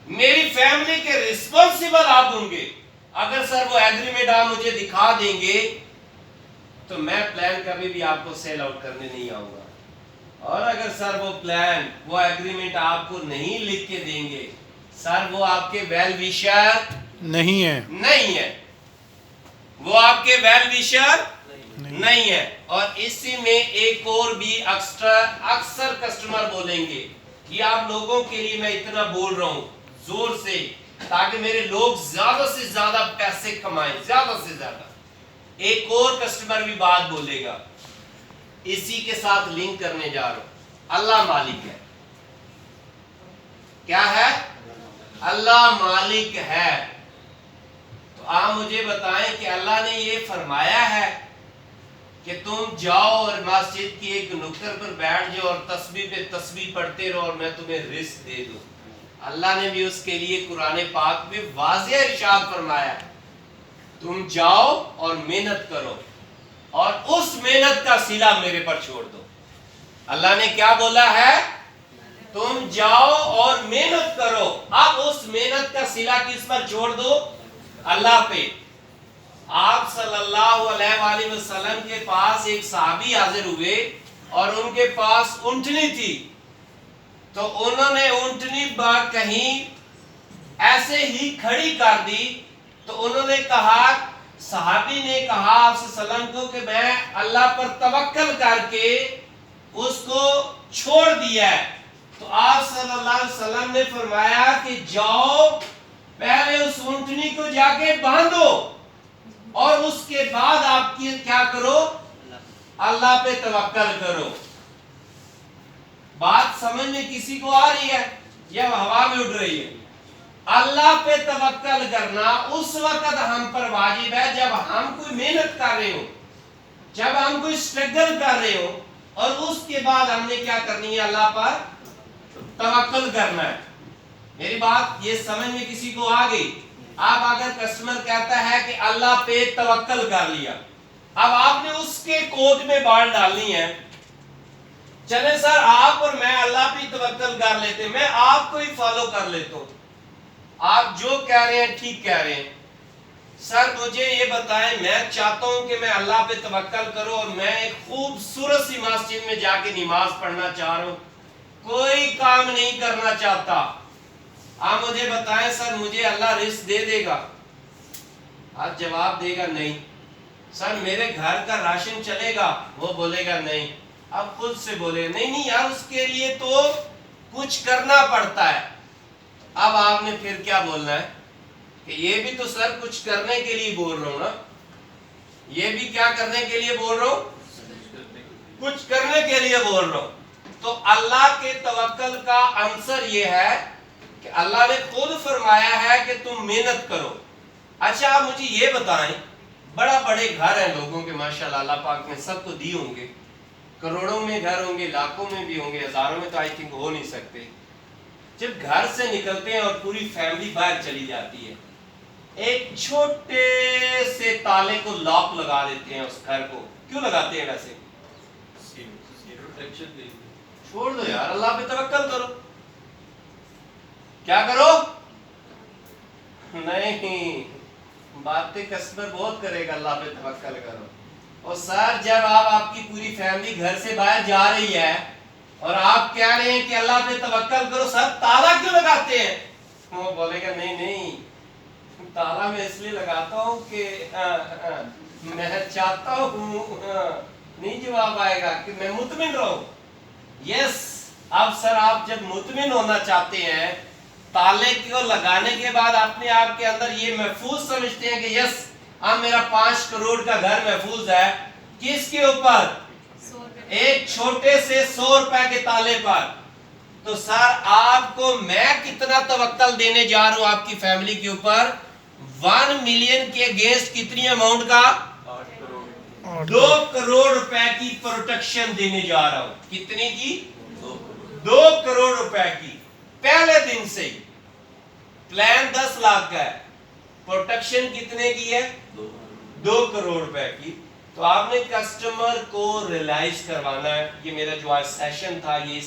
میری فیملی کے ریسپانسیبل آپ ہوں گے. اگر سر وہ ایگریمنٹ آپ مجھے دکھا دیں گے تو میں پلان کبھی بھی آپ کو سیل آؤٹ کرنے نہیں آؤں گا. اور اگر سر وہ پلان وہ ایگریمنٹ آپ کو نہیں لکھ کے دیں گے سر وہ آپ کے ویل ویشر نہیں ہے. وہ آپ کے ویل ویشر نہیں ہے. اور اسی میں ایک اور بھی اکثر کسٹمر بولیں گے یہ آپ لوگوں کے لیے میں اتنا بول رہا ہوں زور سے تاکہ میرے لوگ زیادہ سے زیادہ پیسے کمائیں زیادہ سے زیادہ. ایک اور کسٹمر بھی بات بولے گا اسی کے ساتھ لنک کرنے جا رہا ہوں. اللہ مالک ہے. کیا ہے؟ اللہ مالک ہے. تو آپ مجھے بتائیں کہ اللہ نے یہ فرمایا ہے کہ تم جاؤ اور مسجد کی ایک نکر پر بیٹھ جاؤ اور تسبیح پہ تسبیح پڑھتے رہو اور میں تمہیں رزق دے دوں. اللہ نے بھی اس کے لیے قرآن پاک میں واضح ارشاد فرمایا تم جاؤ اور محنت کرو اور اس محنت کا صلہ میرے پر چھوڑ دو. اللہ نے کیا بولا ہے؟ تم جاؤ اور محنت کرو. اب اس محنت کا صلہ کس پر چھوڑ دو؟ اللہ پہ. آپ صلی اللہ علیہ وآلہ وسلم کے پاس ایک صحابی حاضر ہوئے اور ان کے پاس اونٹنی تھی. تو انہوں نے اونٹنی کہیں ایسے ہی کھڑی کر دی. تو انہوں نے کہا صحابی نے کہا آپ صلی اللہ علیہ وسلم کو کہ میں اللہ پر توکل کر کے اس کو چھوڑ دیا ہے. تو آپ صلی اللہ علیہ وسلم نے فرمایا کہ جاؤ پہلے اس اونٹنی کو جا کے باندھو اور اس کے بعد آپ کیا کرو؟ اللہ پہ توکل کرو. بات سمجھ میں کسی کو آ رہی ہے یا ہوا میں اڑ رہی ہے؟ اللہ پہ توکل کرنا اس وقت ہم پر واجب ہے جب ہم کوئی محنت کر رہے ہو جب ہم کوئی سٹرگل کر رہے ہو اور اس کے بعد ہم نے کیا کرنی ہے؟ اللہ پر توکل کرنا ہے. میری بات یہ سمجھ میں کسی کو آ گئی؟ اب اگر کسٹمر کہتا ہے کہ اللہ پہ توکل کر لیا اب آپ نے اس کے کوٹ میں بات ڈالنی ہے چلے سر آپ اور میں اللہ پہ توکل کر لیتے میں آپ کو ہی فالو کر لیتا ہوں. آپ جو کہہ رہے ہیں ٹھیک کہہ رہے ہیں. سر مجھے یہ بتائیں میں چاہتا ہوں کہ میں اللہ پہ توکل کروں اور میں ایک خوبصورت سی مسجد میں جا کے نماز پڑھنا چاہ رہا ہوں کوئی کام نہیں کرنا چاہتا. آپ مجھے بتائیں سر مجھے اللہ رزق دے دے گا؟ آپ جواب دے گا نہیں. سر میرے گھر کا راشن چلے گا؟ وہ بولے گا نہیں. اب خود سے بولے نہیں یار اس کے لیے تو کچھ کرنا پڑتا ہے. اب آپ نے پھر کیا بولنا ہے کہ یہ بھی تو سر کچھ کرنے کے لیے بول رہا ہوں نا یہ بھی کیا کرنے کے لیے بول رہا ہوں؟ کچھ کرنے کے لیے بول رہا ہوں. تو اللہ کے توکل کا عنصر یہ ہے کہ اللہ نے خود فرمایا ہے کہ تم محنت کرو. اچھا آپ مجھے یہ بتائیں بڑا بڑے گھر ہیں لوگوں کے ماشاءاللہ اللہ پاک نے سب کو دی ہوں گے کروڑوں میں گھر ہوں گے لاکھوں میں بھی ہوں گے ہزاروں میں تو آئی تھنک ہو نہیں سکتے. جب گھر سے نکلتے ہیں اور پوری فیملی باہر چلی جاتی ہے ایک چھوٹے سے تالے کو لاک لگا دیتے ہیں اس گھر کو. کیوں لگاتے ہیں ویسے؟ چھوڑ دو یار اللہ پہ توکل کرو. کیا کرو؟ نہیں باتیں کسٹمر بہت کرے گا اللہ پہ توکل کرو. اور سر جب آپ کی پوری فیملی گھر سے باہر جا رہی ہے اور آپ کہہ رہے ہیں کہ اللہ پہ توکل کرو سر تالا کیوں لگاتے ہیں؟ وہ بولے گا نہیں تالا میں اس لیے لگاتا ہوں کہ میں چاہتا ہوں نہیں جواب آئے گا کہ میں مطمئن رہوں. یس اب سر آپ جب مطمئن ہونا چاہتے ہیں تالے کو لگانے کے بعد اپنے آپ کے اندر یہ محفوظ سمجھتے ہیں کہ یس اب میرا 5 کروڑ کا گھر محفوظ ہے. کس کے اوپر؟ ایک چھوٹے سے 100 روپے کے تالے پر. تو سر آپ کو میں کتنا توکل دینے جا رہا ہوں آپ کی فیملی کے اوپر 1 ملین کے اگینسٹ کتنی اماؤنٹ کا 2 کروڑ روپے کی پروٹیکشن دینے جا رہا ہوں. کتنی کی؟ 2 کروڑ روپے کی. پہلے دن سے ہی پلان 10 لاکھ کا ہے پروٹیکشن کتنے کی ہے 2 کروڑ روپے کی. تو آپ نے کسٹمر کو ریلائز کروانا ہے. یہ میرا جو آج سیشن تھا یہ